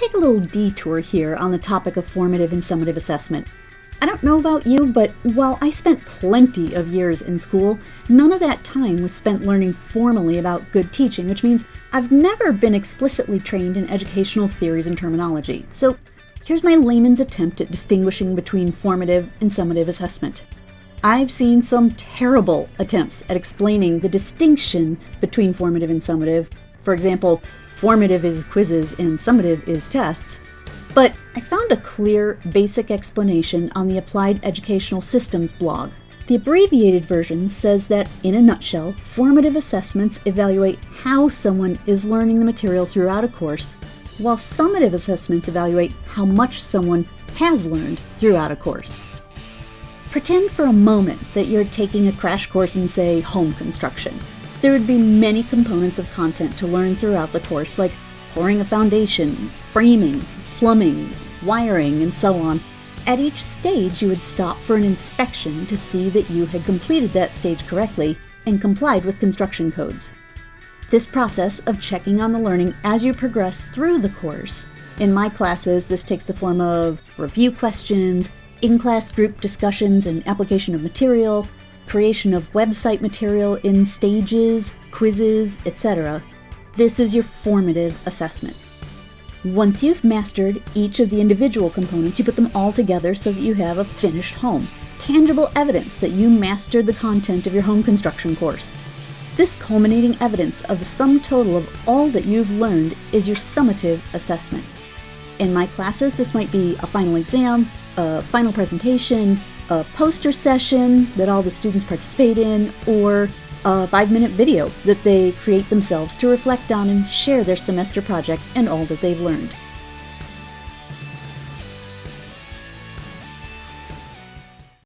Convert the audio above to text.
take a little detour here on the topic of formative and summative assessment. I don't know about you, but while I spent plenty of years in school, none of that time was spent learning formally about good teaching, which means I've never been explicitly trained in educational theories and terminology. So here's my layman's attempt at distinguishing between formative and summative assessment. I've seen some terrible attempts at explaining the distinction between formative and summative. For example, formative is quizzes and summative is tests. But I found a clear, basic explanation on the Applied Educational Systems blog. The abbreviated version says that, in a nutshell, formative assessments evaluate how someone is learning the material throughout a course, while summative assessments evaluate how much someone has learned throughout a course. Pretend for a moment that you're taking a crash course in, say, home construction. There would be many components of content to learn throughout the course, like pouring a foundation, framing, plumbing, wiring, and so on. At each stage, you would stop for an inspection to see that you had completed that stage correctly and complied with construction codes. This process of checking on the learning as you progress through the course. In my classes, this takes the form of review questions, in-class group discussions and application of material, creation of website material in stages, quizzes, etc. This is your formative assessment. Once you've mastered each of the individual components, you put them all together so that you have a finished home. Tangible evidence that you mastered the content of your home construction course. This culminating evidence of the sum total of all that you've learned is your summative assessment. In my classes, this might be a final exam, a final presentation, a poster session that all the students participate in, or a 5-minute video that they create themselves to reflect on and share their semester project and all that they've learned.